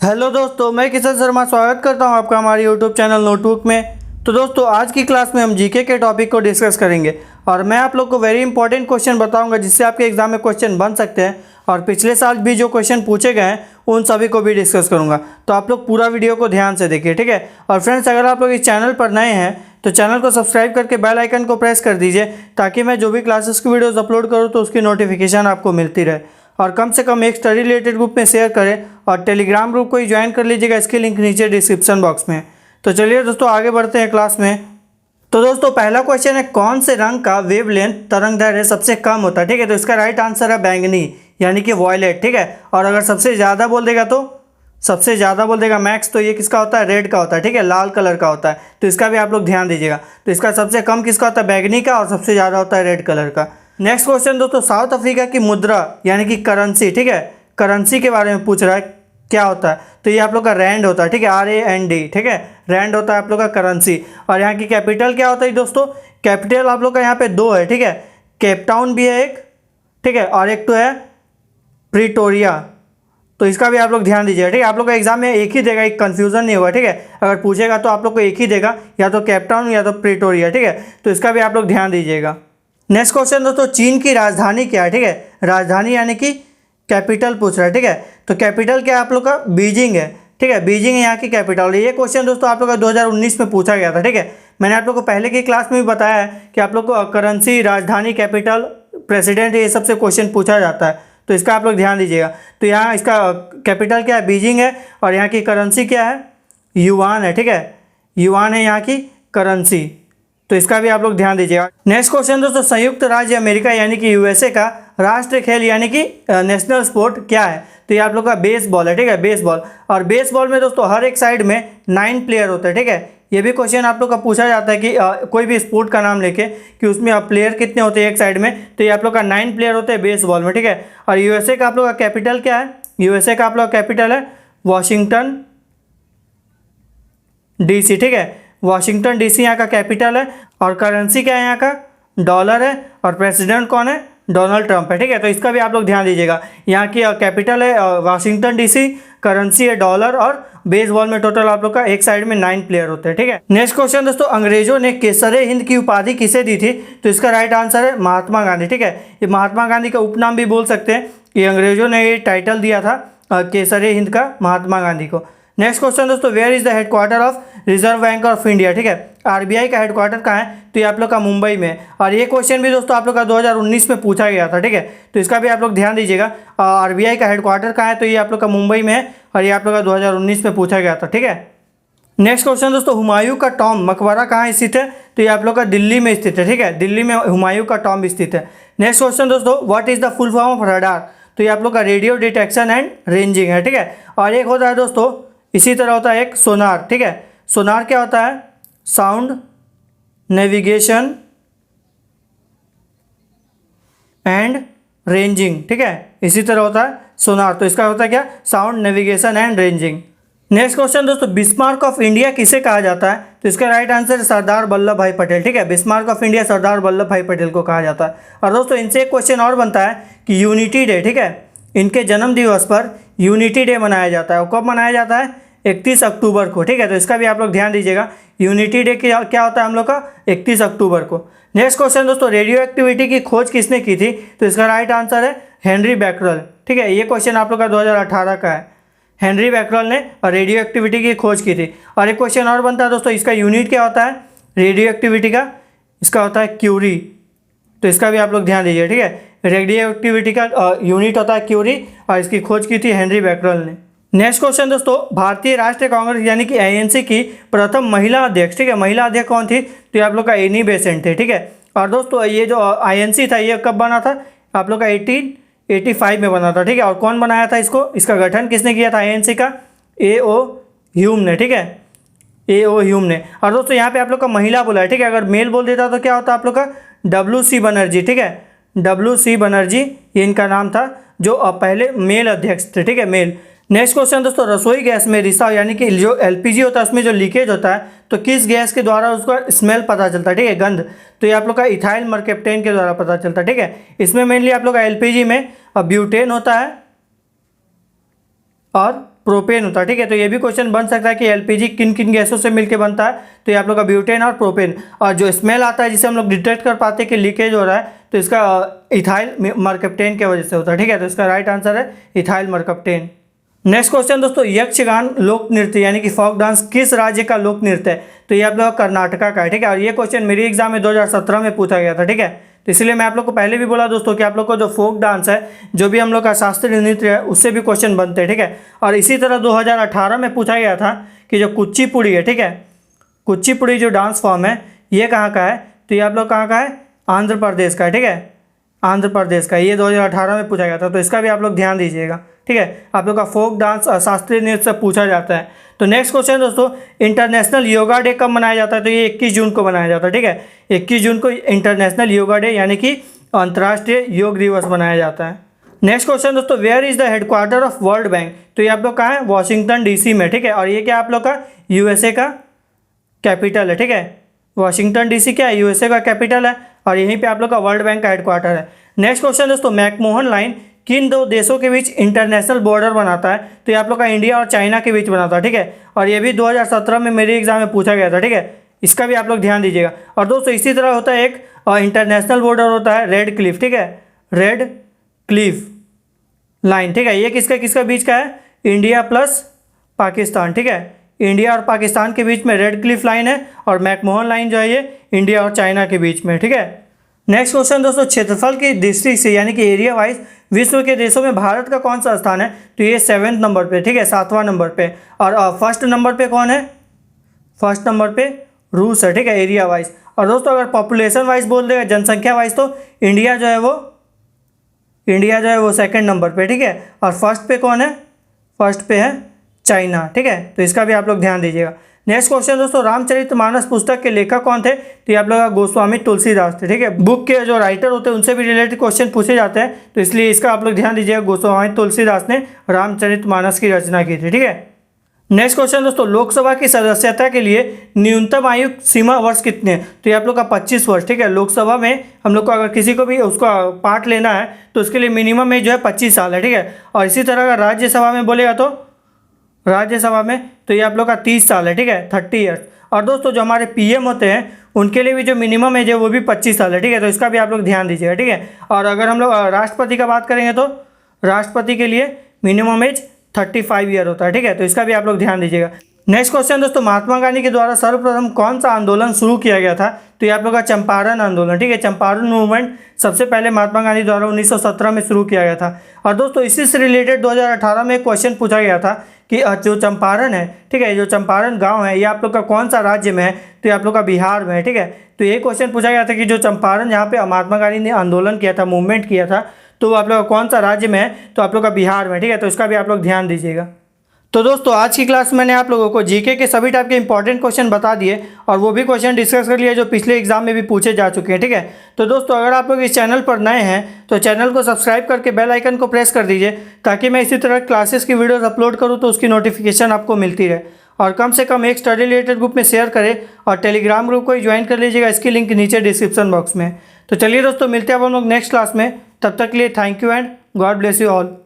Hello दोस्तों, मैं किशन शर्मा स्वागत करता हूं आपका हमारे यूट्यूब चैनल नोटबुक में। तो दोस्तों, आज की क्लास में हम जीके के टॉपिक को डिस्कस करेंगे और मैं आप लोग को वेरी इंपॉर्टेंट क्वेश्चन बताऊंगा जिससे आपके एग्जाम में क्वेश्चन बन सकते हैं। और पिछले साल भी जो क्वेश्चन पूछे गए हैं उन सभी को भी डिस्कस करूँगा, तो आप लोग पूरा वीडियो को ध्यान से देखिए, ठीक है। और फ्रेंड्स, अगर आप लोग इस चैनल पर नए हैं तो चैनल को सब्सक्राइब करके बेल आइकन को प्रेस कर दीजिए ताकि मैं जो भी क्लासेस की वीडियोज़ अपलोड करूँ तो उसकी नोटिफिकेशन आपको मिलती रहे। और कम से कम एक स्टडी रिलेटेड ग्रुप में शेयर करें और टेलीग्राम ग्रुप को ही ज्वाइन कर लीजिएगा, इसकी लिंक नीचे डिस्क्रिप्शन बॉक्स में। तो चलिए दोस्तों, आगे बढ़ते हैं क्लास में। तो दोस्तों, पहला क्वेश्चन है, कौन से रंग का वेवलेंथ तरंगदैर्घ्य सबसे कम होता है, ठीक है। तो इसका राइट आंसर है बैंगनी, यानी कि वॉयलेट, ठीक है। और अगर सबसे ज़्यादा बोल देगा तो सबसे ज़्यादा बोल देगा मैक्स, तो ये किसका होता है, रेड का होता है, ठीक है, लाल कलर का होता है। तो इसका भी आप लोग ध्यान दीजिएगा। तो इसका सबसे कम किसका होता है, बैंगनी का, और सबसे ज़्यादा होता है रेड कलर का। नेक्स्ट क्वेश्चन दोस्तों, साउथ अफ्रीका की मुद्रा यानी कि करेंसी, ठीक है, करेंसी के बारे में पूछ रहा है, क्या होता है। तो ये आप लोग का रैंड होता है, ठीक है, RAND, ठीक है, रैंड होता है आप लोग का करेंसी। और यहाँ की कैपिटल क्या होता है दोस्तों, कैपिटल आप लोग का यहाँ पे दो है, ठीक है, केप टाउन भी है एक, ठीक है, और एक तो है प्रिटोरिया। तो इसका भी आप लोग ध्यान दीजिएगा, ठीक है। आप लोग का एग्जाम में एक ही देगा, एक कन्फ्यूजन नहीं होगा, ठीक है। अगर पूछेगा तो आप लोग को एक ही देगा, या तो केप टाउन या तो प्रिटोरिया, ठीक है। तो इसका भी आप लोग ध्यान दीजिएगा। नेक्स्ट क्वेश्चन दोस्तों, चीन की राजधानी क्या है, ठीक है, राजधानी यानी कि कैपिटल पूछ रहा है, ठीक है। तो कैपिटल क्या है आप लोग का, बीजिंग है, ठीक है, बीजिंग है यहाँ की कैपिटल। ये क्वेश्चन दोस्तों आप लोग का 2019 में पूछा गया था, ठीक है। मैंने आप लोग को पहले की क्लास में भी बताया है कि आप लोग को करेंसी, राजधानी, कैपिटल, प्रेसिडेंट, ये सबसे क्वेश्चन पूछा जाता है। तो इसका आप लोग ध्यान दीजिएगा। तो यहाँ इसका कैपिटल क्या है, बीजिंग है, और यहाँ की करेंसी क्या है, युआन है, ठीक है, युआन है यहाँ की करेंसी। तो इसका भी आप लोग ध्यान दीजिएगा। नेक्स्ट क्वेश्चन दोस्तों, संयुक्त राज्य अमेरिका यानी कि USA का राष्ट्रीय खेल यानी कि नेशनल स्पोर्ट क्या है। तो ये आप लोग का बेसबॉल है, ठीक है, बेसबॉल। और बेसबॉल में दोस्तों हर एक साइड में 9 प्लेयर होते हैं, ठीक है। ये भी क्वेश्चन आप लोग का पूछा जाता है कि कोई भी स्पोर्ट का नाम लेके कि उसमें प्लेयर कितने होते हैं एक साइड में। तो ये आप लोग का 9 प्लेयर होते हैं बेसबॉल में, ठीक है। और USA का आप लोग का कैपिटल क्या है, USA का आप लोग का कैपिटल है वॉशिंगटन DC, ठीक है, वॉशिंगटन DC यहाँ का कैपिटल है। और करेंसी क्या है यहाँ का, डॉलर है। और प्रेसिडेंट कौन है, डोनाल्ड ट्रंप है, ठीक है। तो इसका भी आप लोग ध्यान दीजिएगा। यहाँ की कैपिटल है वॉशिंगटन DC, करेंसी है डॉलर, और बेसबॉल में टोटल आप लोग का एक साइड में 9 प्लेयर होते हैं, ठीक है। नेक्स्ट क्वेश्चन दोस्तों, अंग्रेजों ने केसरे हिंद की उपाधि किसे दी थी। तो इसका राइट आंसर है महात्मा गांधी, ठीक है। ये महात्मा गांधी का उपनाम भी बोल सकते हैं कि अंग्रेजों ने ये टाइटल दिया था केसरे हिंद का महात्मा गांधी को। नेक्स्ट क्वेश्चन दोस्तों, where is the headquarter of reserve bank of India, ठीक है, RBI का हेडक्वार्टर कहाँ है। तो ये आप लोग का मुंबई में। और ये क्वेश्चन भी दोस्तों आप लोग का 2019 में पूछा गया था, ठीक है। तो इसका भी आप लोग ध्यान दीजिएगा। RBI का हेडक्वार्टर कहाँ है, तो ये आप लोग का मुंबई में है, और ये आप लोग का 2019 में पूछा गया था, ठीक है। नेक्स्ट क्वेश्चन दोस्तों, हुमायूं का टॉम मकबरा कहाँ स्थित है। तो ये आप लोग का दिल्ली में स्थित है, ठीक है, दिल्ली में हुमायूं का टॉम स्थित है। नेक्स्ट क्वेश्चन दोस्तों, what is the full form of radar. तो ये आप लोग का रेडियो डिटेक्शन एंड रेंजिंग है, ठीक है। और एक होता है दोस्तों, इसी तरह होता है एक सोनार, ठीक है। सोनार क्या होता है, साउंड नेविगेशन एंड रेंजिंग, ठीक है, इसी तरह होता है सोनार। तो इसका होता है क्या, sound navigation and ranging. Next question दोस्तों, बिस्मार्क ऑफ इंडिया किसे कहा जाता है। तो इसका राइट आंसर है सरदार वल्लभ भाई पटेल, ठीक है, Bismarck of India Sardar Vallabh भाई पटेल को कहा जाता है। और दोस्तों इनसे एक क्वेश्चन और बनता है कि यूनिटी डे, ठीक है, इनके जन्म दिवस पर यूनिटी डे मनाया जाता है। और कब मनाया जाता है, 31 अक्टूबर को, ठीक है। तो इसका भी आप लोग ध्यान दीजिएगा। यूनिटी डे क्या होता है हम लोग का, 31 अक्टूबर को। नेक्स्ट क्वेश्चन दोस्तों, रेडियो एक्टिविटी की खोज किसने की थी। तो इसका राइट आंसर है हेनरी बैकरल, ठीक है। ये क्वेश्चन आप लोग का 2018 का है। हेनरी बैकरल ने रेडियो एक्टिविटी की खोज की थी। और एक क्वेश्चन और बनता है दोस्तों, इसका यूनिट क्या होता है रेडियो एक्टिविटी का, इसका होता है क्यूरी। तो इसका भी आप लोग ध्यान दीजिए, ठीक है। रेडियो एक्टिविटी का यूनिट होता है क्यूरी, और इसकी खोज की थी हेनरी बैकरल ने। नेक्स्ट क्वेश्चन दोस्तों, भारतीय राष्ट्रीय कांग्रेस यानी कि INC की प्रथम महिला अध्यक्ष, ठीक है, महिला अध्यक्ष कौन थी। तो ये आप लोग का एनी बेसेंट थे, ठीक है। और दोस्तों ये जो INC था ये कब बना था, आप लोग का 1885 में बना था, ठीक है। और कौन बनाया था इसको, इसका गठन किसने किया था INC का, A.O. ह्यूम ने, ठीक है, A.O. ह्यूम ने। और दोस्तों यहाँ पे आप लोग का महिला बोला है, ठीक है, अगर मेल बोल देता तो क्या होता आप लोग का WC बनर्जी, ठीक है, WC बनर्जी ये इनका नाम था, जो पहले मेल अध्यक्ष थे, ठीक है, मेल। नेक्स्ट क्वेश्चन दोस्तों, रसोई गैस में रिसाव यानी कि जो LPG होता है उसमें जो लीकेज होता है तो किस गैस के द्वारा उसका स्मेल पता चलता है, ठीक है, गंध। तो ये आप लोग का इथाइल मर्केप्टेन के द्वारा पता चलता है, ठीक है। इसमें मेनली आप लोग का LPG में ब्यूटेन होता है और प्रोपेन होता है। ठीक है, तो ये भी क्वेश्चन बन सकता है कि एलपीजी किन किन गैसों से मिलकर बनता है, तो ये आप लोग का ब्यूटेन और प्रोपेन। और जो स्मेल आता है जिसे हम लोग डिटेक्ट कर पाते हैं कि लीकेज हो रहा है, तो इसका इथाइल मरकप्टेन की वजह से होता है। ठीक है, तो इसका राइट आंसर है इथाइल मरकप्टेन। नेक्स्ट क्वेश्चन दोस्तों, यक्षगान लोक नृत्य यानी कि फोक डांस किस राज्य का लोक नृत्य है, तो ये आप लोग कर्नाटका का है। ठीक है, और ये क्वेश्चन मेरे एग्जाम में 2017 में पूछा गया था। ठीक है, तो इसलिए मैं आप लोग को पहले भी बोला दोस्तों कि आप लोग को जो फोक डांस है, जो भी हम लोग का शास्त्रीय नृत्य है, उससे भी क्वेश्चन बनते हैं। ठीक है, और इसी तरह 2018 में पूछा गया था कि जो कुचिपुड़ी है, ठीक है, कुचिपुड़ी जो डांस फॉर्म है ये कहाँ का है, तो ये आप लोग कहाँ का है, आंध्र प्रदेश का है। ठीक है, आंध्र प्रदेश का, ये 2018 में पूछा गया था, तो इसका भी आप लोग ध्यान दीजिएगा। ठीक है, आप लोग का फोक डांस शास्त्रीय नृत्य से पूछा जाता है। तो नेक्स्ट क्वेश्चन दोस्तों, इंटरनेशनल योगा डे कब मनाया जाता है, तो ये 21 जून को मनाया जाता है। ठीक है, 21 जून को इंटरनेशनल योगा डे यानी कि अंतर्राष्ट्रीय योग दिवस मनाया जाता है। नेक्स्ट क्वेश्चन दोस्तों, where is the headquarter of world bank, तो ये आप लोग कहाँ है, वाशिंगटन डीसी में। ठीक है, और ये क्या आप लोग का यूएसए का कैपिटल है। ठीक है, वाशिंगटन डीसी क्या है, यूएसए का कैपिटल है, और यहीं पे आप लोग का वर्ल्ड बैंक का हेडक्वार्टर है। नेक्स्ट क्वेश्चन दोस्तों, मैकमोहन लाइन किन दो देशों के बीच इंटरनेशनल बॉर्डर बनाता है, तो ये आप लोग का इंडिया और चाइना के बीच बनाता है। ठीक है, और ये भी 2017 में मेरे एग्जाम में पूछा गया था। ठीक है, इसका भी आप लोग ध्यान दीजिएगा। और दोस्तों इसी तरह होता है एक इंटरनेशनल बॉर्डर होता है रेड क्लिफ। ठीक है, रेड क्लिफ लाइन। ठीक है, ये किसका किसका बीच का है, इंडिया प्लस पाकिस्तान। ठीक है, इंडिया और पाकिस्तान के बीच में रेड क्लिफ लाइन है, और मैकमोहन लाइन जो है ये इंडिया और चाइना के बीच में। ठीक है, नेक्स्ट क्वेश्चन दोस्तों, क्षेत्रफल की दृष्टि से यानी कि एरिया वाइज विश्व के देशों में भारत का कौन सा स्थान है, तो ये 7वें नंबर पे। ठीक है, 7वां नंबर पे। और फर्स्ट नंबर पे कौन है, फर्स्ट नंबर पे रूस है। ठीक है, एरिया वाइज। और दोस्तों अगर पॉपुलेशन वाइज बोल देगा, जनसंख्या वाइज, तो इंडिया जो है वो 2nd नंबर पे। ठीक है, और फर्स्ट पे कौन है, फर्स्ट पे है चाइना। ठीक है, तो इसका भी आप लोग ध्यान दीजिएगा। नेक्स्ट क्वेश्चन दोस्तों, रामचरितमानस पुस्तक के लेखक कौन थे, तो ये आप लोग गोस्वामी तुलसीदास थे। ठीक है, बुक के जो राइटर होते हैं उनसे भी रिलेटेड क्वेश्चन पूछे जाते हैं, तो इसलिए इसका आप लोग ध्यान दीजिएगा, गोस्वामी तुलसीदास ने रामचरितमानस की रचना की थी। ठीक है, नेक्स्ट क्वेश्चन दोस्तों, लोकसभा की सदस्यता के लिए न्यूनतम आयु सीमा वर्ष कितने हैं, तो ये आप लोग का 25 वर्ष। ठीक है, लोकसभा में हम लोग को अगर किसी को भी उसका पार्ट लेना है तो उसके लिए मिनिमम एज जो है 25 साल है। ठीक है, और इसी तरह अगर राज्यसभा में बोलेगा तो राज्यसभा में तो ये आप लोग का 30 साल है। ठीक है, 30 ईयर्स। और दोस्तों जो हमारे पीएम होते हैं उनके लिए भी जो मिनिमम एज है वो भी 25 साल है। ठीक है, तो इसका भी आप लोग ध्यान दीजिएगा। ठीक है, और अगर हम लोग राष्ट्रपति का बात करेंगे तो राष्ट्रपति के लिए मिनिमम एज 35 ईयर होता है। ठीक है, तो इसका भी आप लोग ध्यान दीजिएगा। नेक्स्ट क्वेश्चन दोस्तों, महात्मा गांधी के द्वारा सर्वप्रथम कौन सा आंदोलन शुरू किया गया था, तो ये आप लोग का चंपारण आंदोलन। ठीक है, चंपारण मूवमेंट सबसे पहले महात्मा गांधी द्वारा 1917 में शुरू किया गया था। और दोस्तों इसी से रिलेटेड 2018 में एक क्वेश्चन पूछा गया था कि जो चंपारण है, ठीक है, जो चंपारण गांव है ये आप लोग का कौन सा राज्य में है, तो ये आप लोग का बिहार में है। ठीक है, तो ये क्वेश्चन पूछा गया था कि जो चंपारण जहाँ पे महात्मा गांधी ने आंदोलन किया था, मूवमेंट किया था, तो आप लोग का कौन सा राज्य में है, तो आप लोग का बिहार में। ठीक है, तो इसका भी आप लोग ध्यान दीजिएगा। तो दोस्तों आज की क्लास में मैंने आप लोगों को जीके के सभी टाइप के इंपॉर्टेंट क्वेश्चन बता दिए, और वो भी क्वेश्चन डिस्कस कर लिया जो पिछले एग्जाम में भी पूछे जा चुके हैं। ठीक है, तो दोस्तों अगर आप लोग इस चैनल पर नए हैं तो चैनल को सब्सक्राइब करके बेल आइकन को प्रेस कर दीजिए, ताकि मैं इसी तरह क्लासेस की वीडियोस अपलोड करूँ तो उसकी नोटिफिकेशन आपको मिलती रहे। और कम से कम एक स्टडी रिलेटेड ग्रुप में शेयर करें, और टेलीग्राम ग्रुप को ही ज्वाइन कर लीजिएगा, इसकी लिंक नीचे डिस्क्रिप्शन बॉक्स में। तो चलिए दोस्तों मिलते हैं आप हम लोग नेक्स्ट क्लास में, तब तक के लिए thank you and God bless you all.